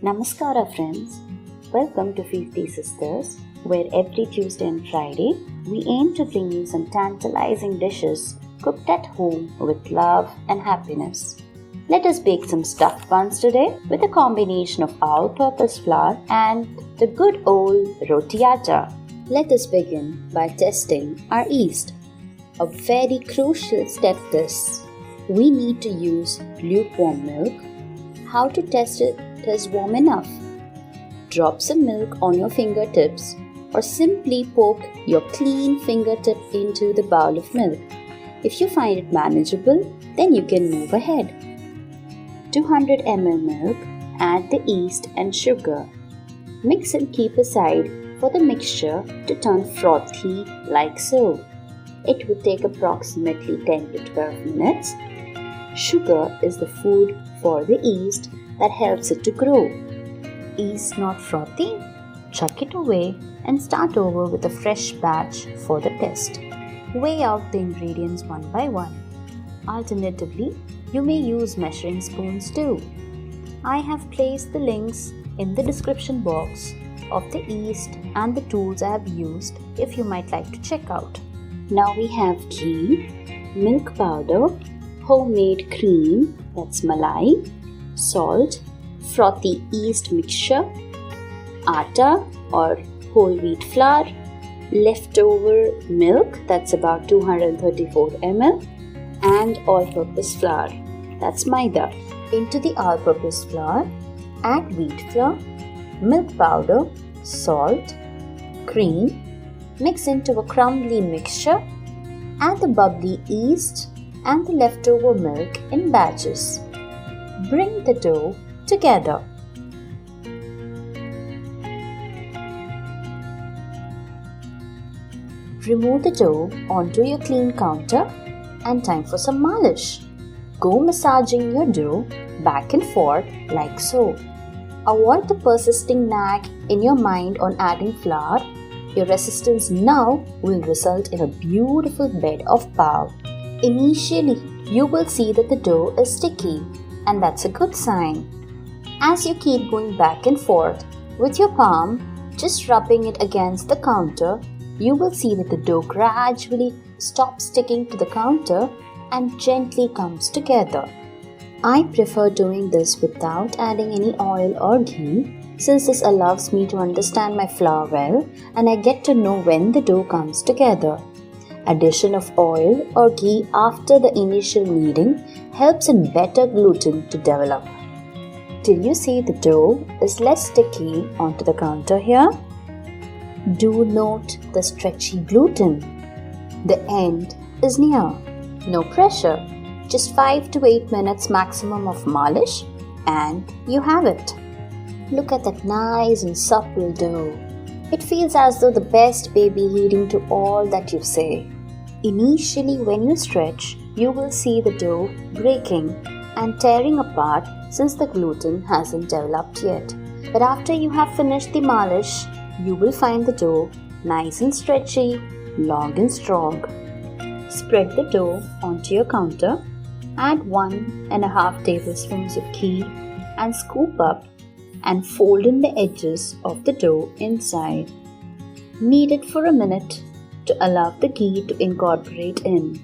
Namaskara friends, welcome to Feasty Sisters, where every Tuesday and Friday we aim to bring you some tantalizing dishes cooked at home with love and happiness. Let us bake some stuffed buns today with a combination of all-purpose flour and the good old roti atta. Let us begin by testing our yeast. A very crucial step this. We need to use lukewarm milk. How to test it is warm enough. Drop some milk on your fingertips or simply poke your clean fingertip into the bowl of milk. If you find it manageable, then you can move ahead. 200 ml milk, add the yeast and sugar. Mix and keep aside for the mixture to turn frothy like so. It will take approximately 10 to 12 minutes. Sugar is the food for the yeast that helps it to grow. Yeast not frothy? Chuck it away and start over with a fresh batch for the test. Weigh out the ingredients one by one. Alternatively, you may use measuring spoons too. I have placed the links in the description box of the yeast and the tools I have used if you might like to check out. Now we have ghee, milk powder, homemade cream, that's malai, salt, frothy yeast mixture, atta or whole wheat flour, leftover milk, that's about 234 ml, and all-purpose flour, that's maida. Into the all-purpose flour, add wheat flour, milk powder, salt, cream, mix into a crumbly mixture, add the bubbly yeast and the leftover milk in batches. Bring the dough together. Remove the dough onto your clean counter and time for some malish. Go massaging your dough back and forth like so. Avoid the persisting nag in your mind on adding flour. Your resistance now will result in a beautiful bed of pav. Initially, you will see that the dough is sticky, and that's a good sign. As you keep going back and forth with your palm, just rubbing it against the counter, you will see that the dough gradually stops sticking to the counter and gently comes together. I prefer doing this without adding any oil or ghee, since this allows me to understand my flour well and I get to know when the dough comes together. Addition of oil or ghee after the initial kneading helps in better gluten to develop. Till you see the dough is less sticky onto the counter here. Do note the stretchy gluten. The end is near. No pressure. Just 5 to 8 minutes maximum of malish and you have it. Look at that nice and supple dough. It feels as though the best baby heeding to all that you say. Initially, when you stretch, you will see the dough breaking and tearing apart since the gluten hasn't developed yet. But after you have finished the malish, you will find the dough nice and stretchy, long and strong. Spread the dough onto your counter, add 1.5 tablespoons of ghee and scoop up and fold in the edges of the dough inside. Knead it for a minute to allow the ghee to incorporate in.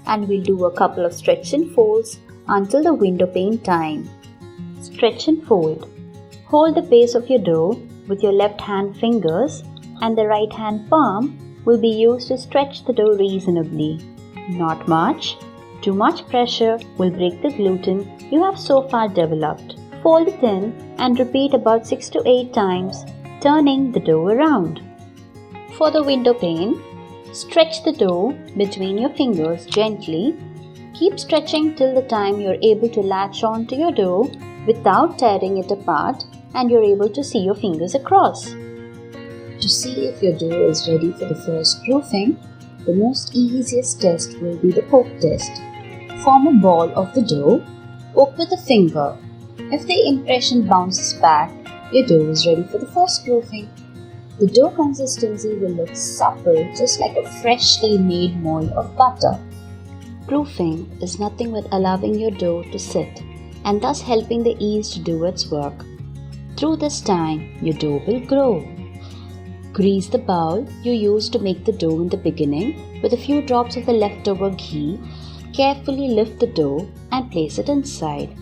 And we'll do a couple of stretch and folds until the window pane time. Stretch and fold. Hold the base of your dough with your left hand fingers and the right hand palm will be used to stretch the dough reasonably. Not much. Too much pressure will break the gluten you have so far developed. Fold it in and repeat about 6 to 8 times, turning the dough around. For the window pane, stretch the dough between your fingers gently. Keep stretching till the time you're able to latch on to your dough without tearing it apart and you're able to see your fingers across. To see if your dough is ready for the first proofing, the most easiest test will be the poke test. Form a ball of the dough, poke with a finger. If the impression bounces back, your dough is ready for the first proofing. The dough consistency will look supple, just like a freshly made mold of butter. Proofing is nothing but allowing your dough to sit and thus helping the yeast to do its work. Through this time, your dough will grow. Grease the bowl you used to make the dough in the beginning with a few drops of the leftover ghee. Carefully lift the dough and place it inside.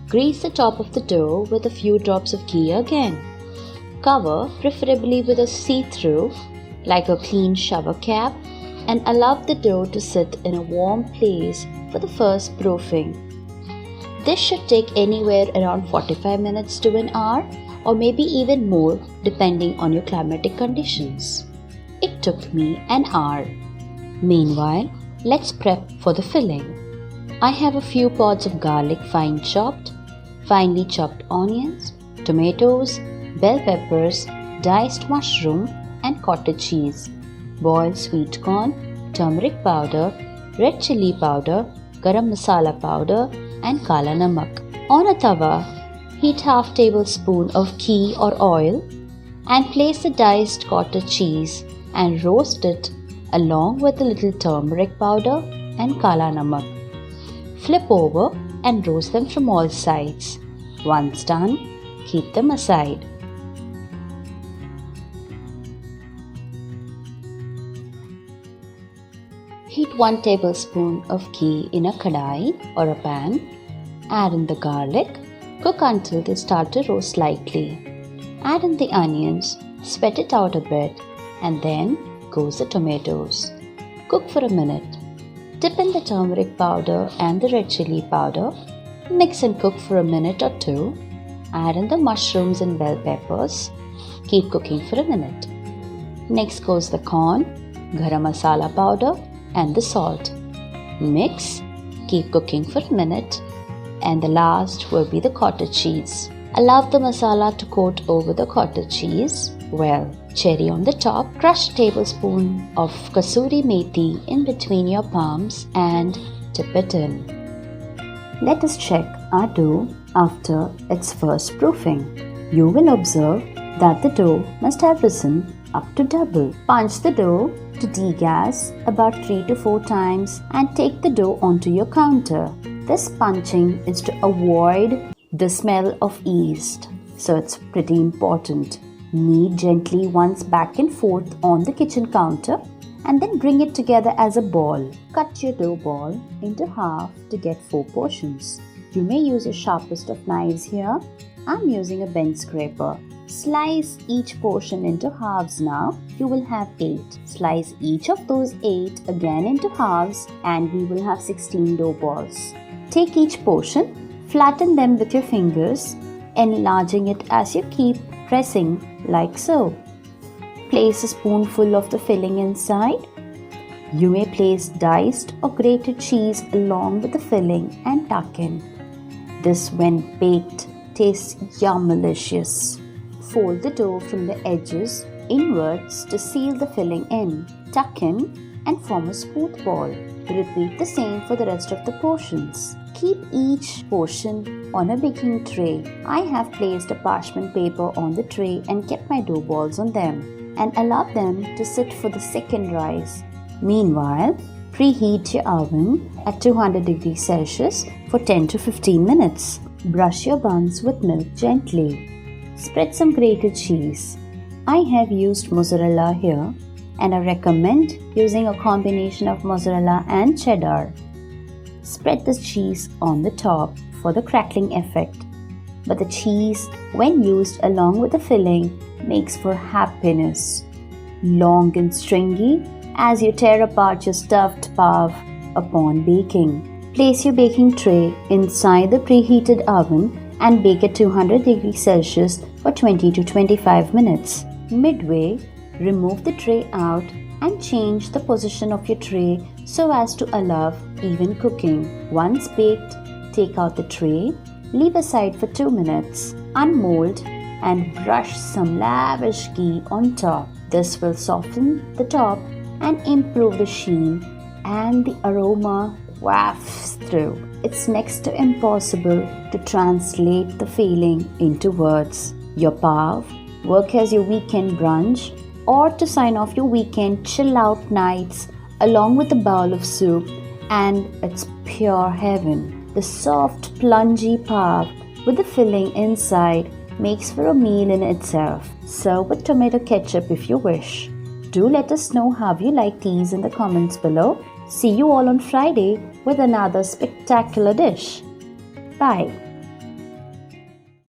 Grease the top of the dough with a few drops of ghee again. Cover, preferably with a see-through, like a clean shower cap, and allow the dough to sit in a warm place for the first proofing. This should take anywhere around 45 minutes to an hour, or maybe even more depending on your climatic conditions. It took me an hour. Meanwhile, let's prep for the filling. I have a few pods of garlic finely chopped onions, tomatoes, bell peppers, diced mushroom and cottage cheese, boiled sweet corn, turmeric powder, red chili powder, garam masala powder and kala namak. On a tawa, heat half tablespoon of ghee or oil and place the diced cottage cheese and roast it along with a little turmeric powder and kala namak. Flip over and roast them from all sides. Once done, keep them aside. Heat 1 tablespoon of ghee in a kadai or a pan. Add in the garlic. Cook until they start to roast slightly. Add in the onions, sweat it out a bit, and then goes the tomatoes. Cook for a minute. Dip in the turmeric powder and the red chili powder. Mix and cook for a minute or two. Add in the mushrooms and bell peppers. Keep cooking for a minute. Next goes the corn, garam masala powder, and the salt. Mix. Keep cooking for a minute. And the last will be the cottage cheese. Allow the masala to coat over the cottage cheese. Well, cherry on the top, crush a tablespoon of kasuri methi in between your palms and dip it in. Let us check our dough after its first proofing. You will observe that the dough must have risen up to double. Punch the dough to degas about 3 to 4 times and take the dough onto your counter. This punching is to avoid the smell of yeast, so it's pretty important. Knead gently once back and forth on the kitchen counter and then bring it together as a ball. Cut your dough ball into half to get 4 portions. You may use your sharpest of knives here. I'm using a bench scraper. Slice each portion into halves now. You will have 8. Slice each of those 8 again into halves and we will have 16 dough balls. Take each portion, flatten them with your fingers, enlarging it as you keep pressing like so. Place a spoonful of the filling inside. You may place diced or grated cheese along with the filling and tuck in. This, when baked, tastes yummalicious. Fold the dough from the edges inwards to seal the filling in. Tuck in and form a smooth ball. Repeat the same for the rest of the portions. Keep each portion on a baking tray. I have placed a parchment paper on the tray and kept my dough balls on them and allowed them to sit for the second rise. Meanwhile, preheat your oven at 200 degrees Celsius for 10 to 15 minutes. Brush your buns with milk gently. Spread some grated cheese. I have used mozzarella here and I recommend using a combination of mozzarella and cheddar. Spread the cheese on the top for the crackling effect. But the cheese, when used along with the filling, makes for happiness. Long and stringy as you tear apart your stuffed pav upon baking. Place your baking tray inside the preheated oven and bake at 200 degrees Celsius for 20 to 25 minutes. Midway, remove the tray out and change the position of your tray so as to allow even cooking. Once baked, take out the tray, leave aside for 2 minutes, unmold and brush some lavish ghee on top. This will soften the top and improve the sheen, and the aroma wafts through. It's next to impossible to translate the feeling into words. Your pav, work as your weekend brunch, or to sign off your weekend chill out nights along with a bowl of soup, and it's pure heaven. The soft plungy pav with the filling inside makes for a meal in itself. Serve with tomato ketchup if you wish. Do let us know how you like these in the comments below. See you all on Friday with another spectacular dish. Bye.